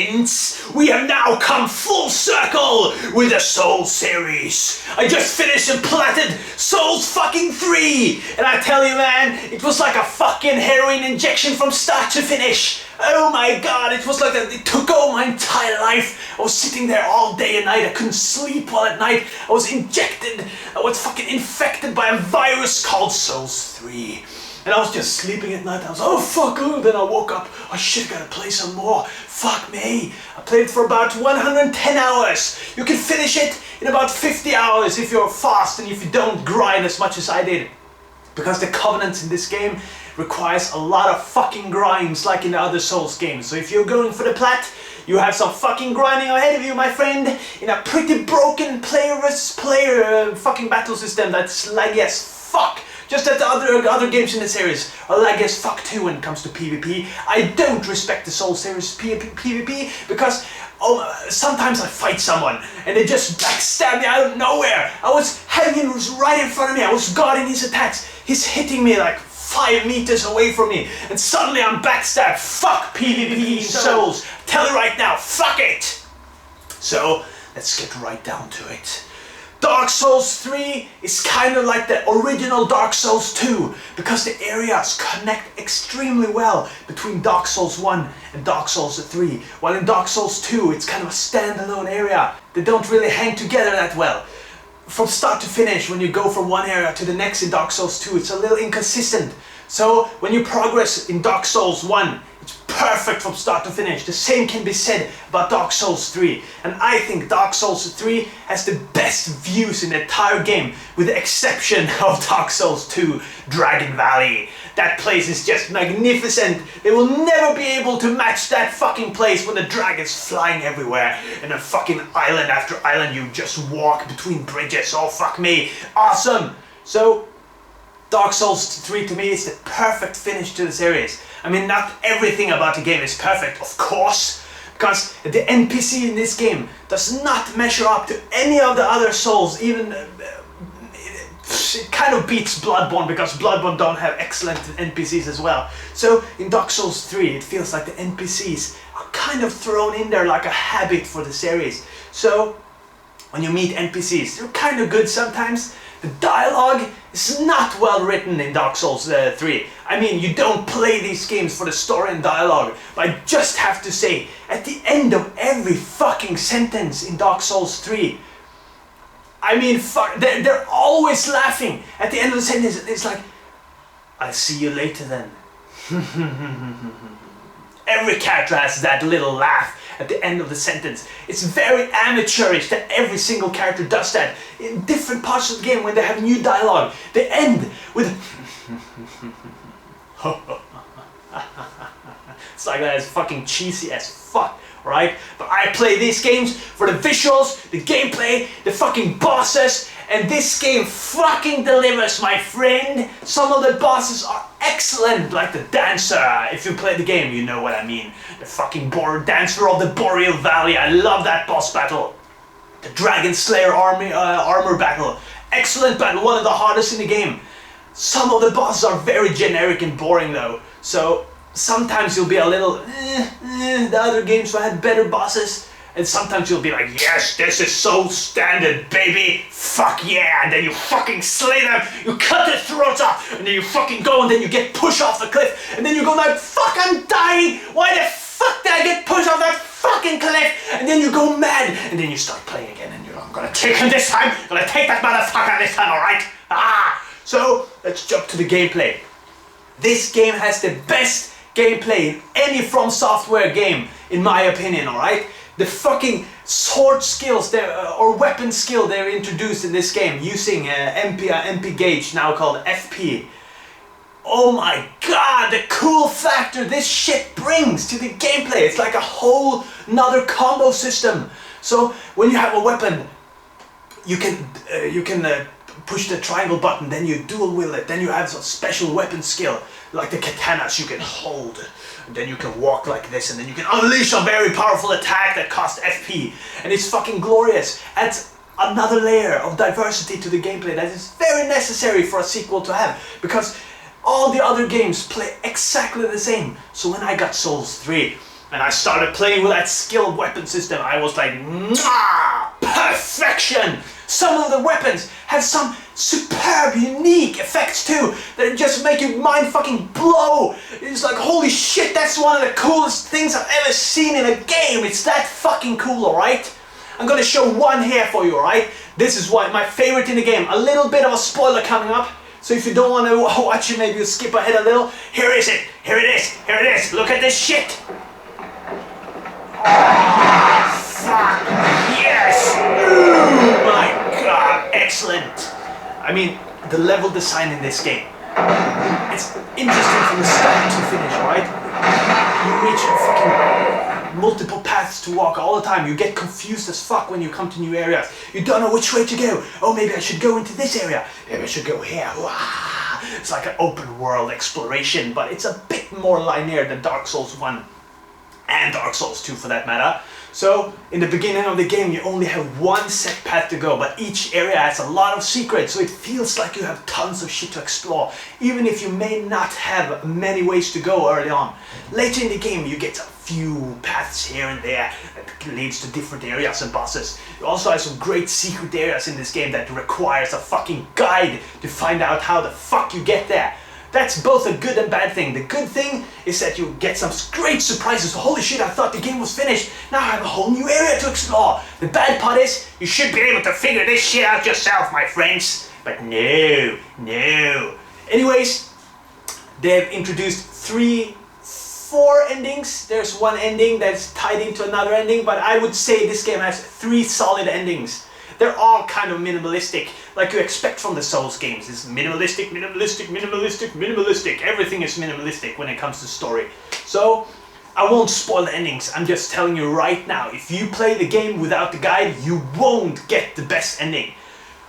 friends. We have now come full circle with the Souls series. I just finished and platted Souls fucking 3. And I tell you, man, it was like a fucking heroin injection from start to finish. Oh my god, it was like that. It took over my entire life. I was sitting there all day and night. I couldn't sleep while at night. I was injected. I was fucking infected by a virus called Souls 3. And I was just sleeping at night. I was, oh fuck, oh. Then I woke up. Oh shit, gotta play some more. Fuck me. I played it for about 110 hours. You can finish it in about 50 hours if you're fast and if you don't grind as much as I did. Because the covenants in this game requires a lot of fucking grinds like in the other Souls games. So if you're going for the plat, you have some fucking grinding ahead of you, my friend, in a pretty broken player versus player fucking battle system that's laggy as fuck. Just that the other games in the series are laggy as fuck too when it comes to PvP. I don't respect the Souls series PvP because sometimes I fight someone and they just backstab me out of nowhere. I was having him right in front of me. I was guarding his attacks. He's hitting me like 5 meters away from me, and suddenly I'm backstabbed. Fuck PvP in Souls. Tell you right now, fuck it. So let's get right down to it. Dark Souls 3 is kind of like the original Dark Souls 2 because the areas connect extremely well between Dark Souls 1 and Dark Souls 3. While in Dark Souls 2 it's kind of a standalone area. They don't really hang together that well. From start to finish, when you go from one area to the next in Dark Souls 2, it's a little inconsistent. So when you progress in Dark Souls 1, it's perfect from start to finish. The same can be said about Dark Souls 3. And I think Dark Souls 3 has the best views in the entire game, with the exception of Dark Souls 2, Dragon Valley. That place is just magnificent. They will never be able to match that fucking place when the dragons flying everywhere. And a fucking island after island, you just walk between bridges. Oh fuck me, awesome. So Dark Souls 3 to me is the perfect finish to the series. I mean, not everything about the game is perfect, of course, because the NPC in this game does not measure up to any of the other Souls. Even it kind of beats Bloodborne because Bloodborne don't have excellent NPCs as well. So in Dark Souls 3 it feels like the NPCs are kind of thrown in there like a habit for the series. So when you meet NPCs, they're kind of good sometimes. The dialogue is not well written in Dark Souls 3. I mean, you don't play these games for the story and dialogue, but I just have to say, at the end of every fucking sentence in Dark Souls 3, I mean, fuck, they're always laughing. At the end of the sentence, it's like, I'll see you later then. Every character has that little laugh at the end of the sentence. It's very amateurish that every single character does that. In different parts of the game when they have new dialogue, they end with it's like that. It's fucking cheesy as fuck, right? But I play these games for the visuals, the gameplay, the fucking bosses, and this game fucking delivers, my friend. Some of the bosses are excellent, like the dancer. If you play the game, you know what I mean. The fucking dancer of the Boreal Valley. I love that boss battle. The Dragon Slayer armor battle. Excellent battle, one of the hardest in the game. Some of the bosses are very generic and boring though. So sometimes you'll be a little, the other games had better bosses. And sometimes you'll be like, yes, this is so standard, baby. Fuck yeah. And then you fucking slay them. You cut their throats off. And then you fucking go and then you get pushed off the cliff. And then you go like, fuck, I'm dying. Why the fuck did I get pushed off that fucking cliff? And then you go mad. And then you start playing again. And you're like, I'm gonna take him this time. I'm gonna take that motherfucker this time, alright? So let's jump to the gameplay. This game has the best gameplay in any From Software game, in my opinion, alright? The fucking sword skills or weapon skill they're introduced in this game using MP gauge, now called FP. Oh my god, the cool factor this shit brings to the gameplay. It's like a whole nother combo system. So when you have a weapon, you can push the triangle button, then you dual wield it, then you have some special weapon skill, like the katanas you can hold. And then you can walk like this, and then you can unleash a very powerful attack that costs FP. And it's fucking glorious. Adds another layer of diversity to the gameplay that is very necessary for a sequel to have. Because all the other games play exactly the same. So when I got Souls 3, and I started playing with that skilled weapon system, I was like, mwah, perfection! Some of the weapons have some superb, unique effects too, that just make you mind fucking blow. It's like, holy shit, that's one of the coolest things I've ever seen in a game. It's that fucking cool, alright? I'm gonna show one here for you, alright? This is my favorite in the game. A little bit of a spoiler coming up. So if you don't want to watch it, maybe you skip ahead a little. Here is it. Here it is. Here it is. Look at this shit. Oh, fuck. Yes. Oh my god. Excellent. I mean, the level design in this game. It's interesting from the start to finish, right? You reach fucking multiple paths to walk all the time. You get confused as fuck when you come to new areas. You don't know which way to go. Oh, maybe I should go into this area. Maybe I should go here. Wow. It's like an open world exploration, but it's a bit more linear than Dark Souls 1 and Dark Souls 2 for that matter. So, in the beginning of the game you only have one set path to go, but each area has a lot of secrets, so it feels like you have tons of shit to explore, even if you may not have many ways to go early on. Later in the game you get a few paths here and there that leads to different areas and bosses. You also have some great secret areas in this game that requires a fucking guide to find out how the fuck you get there. That's both a good and bad thing. The good thing is that you get some great surprises. Holy shit, I thought the game was finished. Now I have a whole new area to explore. The bad part is, you should be able to figure this shit out yourself, my friends. But no. Anyways, they've introduced 4 endings. There's one ending that's tied into another ending, but I would say this game has 3 solid endings. They're all kind of minimalistic, like you expect from the Souls games. It's minimalistic. Everything is minimalistic when it comes to story. So, I won't spoil the endings. I'm just telling you right now, if you play the game without the guide, you won't get the best ending.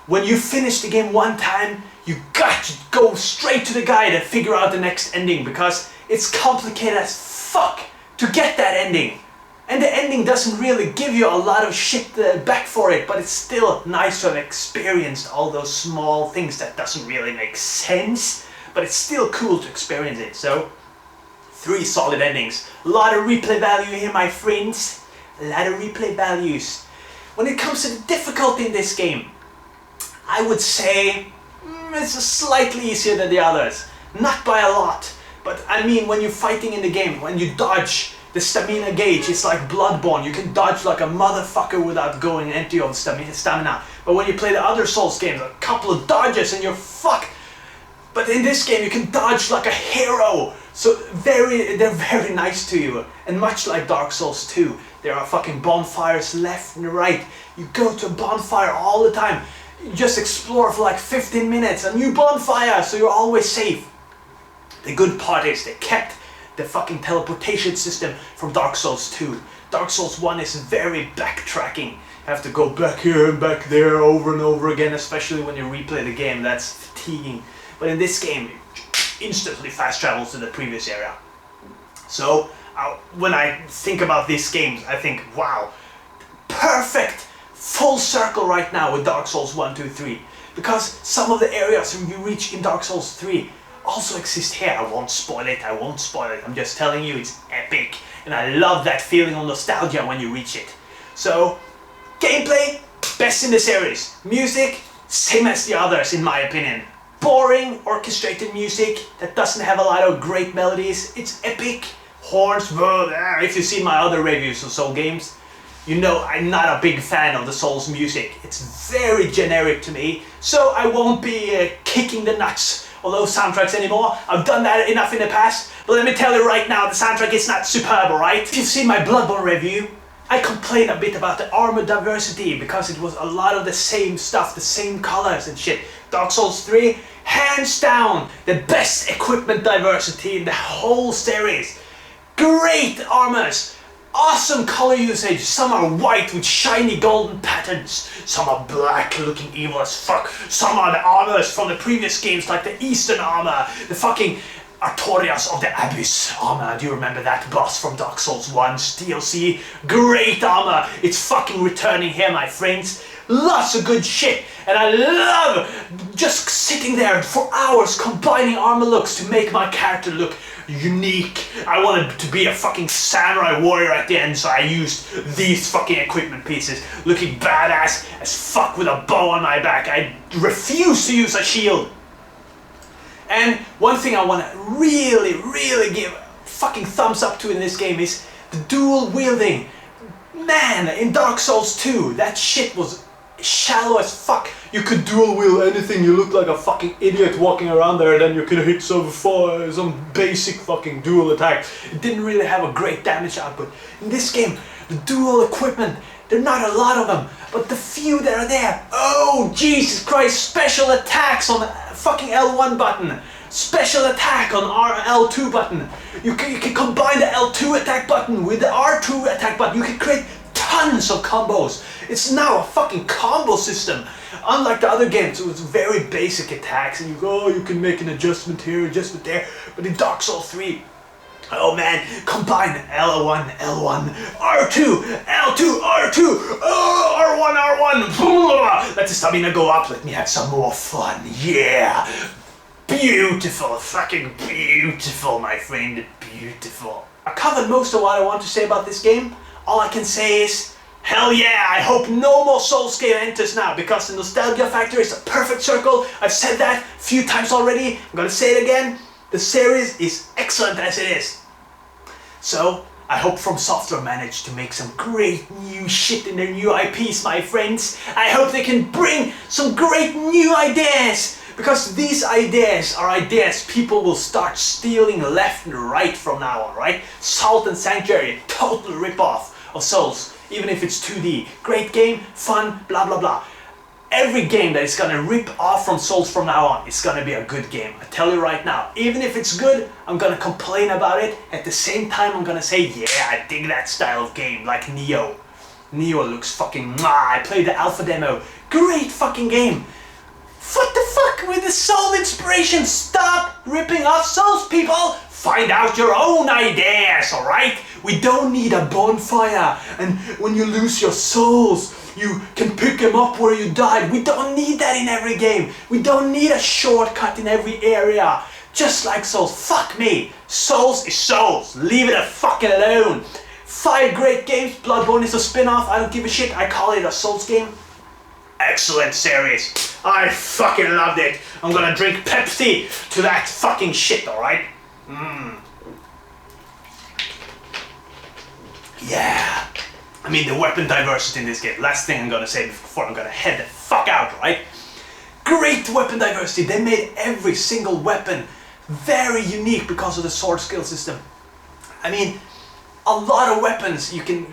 When you finish the game one time, you got to go straight to the guide and figure out the next ending, because it's complicated as fuck to get that ending. And the ending doesn't really give you a lot of shit back for it, but it's still nice to have experienced all those small things that doesn't really make sense, but it's still cool to experience it. So, 3 solid endings. A lot of replay value here, my friends. A lot of replay values. When it comes to the difficulty in this game, I would say it's slightly easier than the others. Not by a lot, but I mean when you're fighting in the game, when you dodge, the stamina gauge is like Bloodborne. You can dodge like a motherfucker without going empty of stamina. But when you play the other Souls games, a couple of dodges and you're fucked. But in this game you can dodge like a hero. So they're very nice to you. And much like Dark Souls 2, there are fucking bonfires left and right. You go to a bonfire all the time. You just explore for like 15 minutes, a new bonfire, so you're always safe. The good part is they kept the fucking teleportation system from Dark Souls 2. Dark Souls 1 is very backtracking. You have to go back here and back there over and over again, especially when you replay the game. That's fatiguing. But in this game, it instantly fast travels to the previous area. So, when I think about these games, I think, wow, perfect, full circle right now with Dark Souls 1, 2, 3. Because some of the areas you reach in Dark Souls 3 also exist here. I won't spoil it, I'm just telling you it's epic, and I love that feeling of nostalgia when you reach it. So, gameplay, best in the series. Music, same as the others in my opinion. Boring, orchestrated music that doesn't have a lot of great melodies. It's epic, horns, if you've seen my other reviews of Soul games, you know I'm not a big fan of the Souls music. It's very generic to me, so I won't be kicking the nuts of those soundtracks anymore. I've done that enough in the past, but let me tell you right now, the soundtrack is not superb, alright? If you've seen my Bloodborne review, I complained a bit about the armor diversity because it was a lot of the same stuff, the same colors and shit. Dark Souls 3, hands down, the best equipment diversity in the whole series. Great armors, awesome color usage. Some are white with shiny golden patterns. Some are black looking evil as fuck. Some are the armors from the previous games like the Eastern armor, the fucking Artorias of the Abyss armor. Do you remember that boss from Dark Souls 1's DLC? Great armor. It's fucking returning here, my friends. Lots of good shit. And I love just sitting there for hours combining armor looks to make my character look unique. I wanted to be a fucking samurai warrior at the end, so I used these fucking equipment pieces, looking badass as fuck with a bow on my back. I refuse to use a shield. And one thing I want to really give fucking thumbs up to in this game is the dual wielding. Man, in Dark Souls 2, that shit was shallow as fuck. You could dual wield anything, you look like a fucking idiot walking around there, and then you could hit some basic fucking dual attack. It didn't really have a great damage output. In this game, the dual equipment, there are not a lot of them, but the few that are there, oh Jesus Christ, special attacks on the fucking L1 button, special attack on L2 button. You can combine the L2 attack button with the R2 attack button. You can create tons of combos. It's now a fucking combo system. Unlike the other games, it was very basic attacks, and you go, oh, you can make an adjustment here, adjustment there. But in Dark Souls 3, oh man, combine L1, L1, R2, L2, R2, oh, R1, R1. Let the stamina go up, let me have some more fun, yeah. Beautiful, fucking beautiful, my friend, beautiful. I covered most of what I want to say about this game. All I can say is, hell yeah, I hope no more Souls game enters now, because the nostalgia factor is a perfect circle. I've said that a few times already, I'm gonna say it again. The series is excellent as it is. So, I hope From Software managed to make some great new shit in their new IPs, my friends. I hope they can bring some great new ideas, because these ideas are ideas people will start stealing left and right from now on, right? Salt and Sanctuary, total rip-off of Souls, even if it's 2D. Great game, fun, blah blah blah. Every game that is gonna rip off from Souls from now on is gonna be a good game. I tell you right now, even if it's good, I'm gonna complain about it. At the same time, I'm gonna say, yeah, I dig that style of game, like Nioh. Nioh looks fucking mwah. I played the alpha demo. Great fucking game. What the fuck with the Soul inspiration? Stop ripping off Souls, people! Find out your own ideas, alright? We don't need a bonfire, and when you lose your souls, you can pick them up where you died. We don't need that in every game. We don't need a shortcut in every area. Just like Souls. Fuck me. Souls is Souls. Leave it a fucking alone. 5 great games. Bloodborne is a spin-off. I don't give a shit. I call it a Souls game. Excellent series. I fucking loved it. I'm gonna drink Pepsi to that fucking shit, alright? Yeah. I mean, the weapon diversity in this game. Last thing I'm gonna say before I'm gonna head the fuck out, right? Great weapon diversity. They made every single weapon very unique because of the sword skill system. I mean, a lot of weapons you can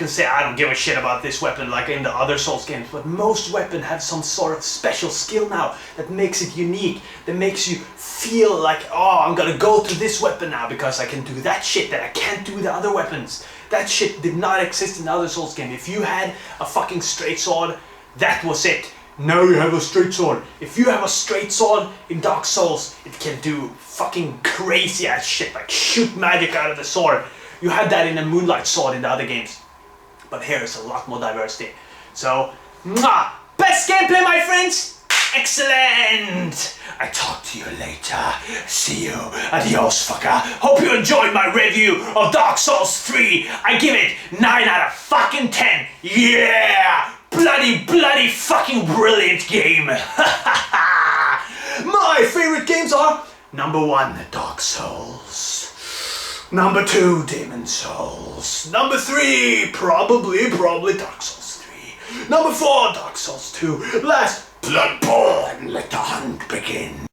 say, I don't give a shit about this weapon like in the other Souls games, but most weapons have some sort of special skill now that makes it unique, that makes you feel like, oh, I'm gonna go to this weapon now because I can do that shit that I can't do with the other weapons. That shit did not exist in the other Souls game. If you had a fucking straight sword, that was it. Now you have a straight sword. If you have a straight sword in Dark Souls, it can do fucking crazy ass shit, like shoot magic out of the sword. You had that in a Moonlight Sword in the other games. But here is a lot more diversity. So, mwah! Best gameplay, my friends! Excellent! I talk to you later. See you. Adios, fucker. Hope you enjoyed my review of Dark Souls 3. I give it 9 out of fucking 10. Yeah! Bloody fucking brilliant game. My favorite games are number 1, Dark Souls. Number 2, Demon Souls. Number 3, probably Dark Souls 3. Number 4, Dark Souls 2. Last, Bloodborne. Let the hunt begin.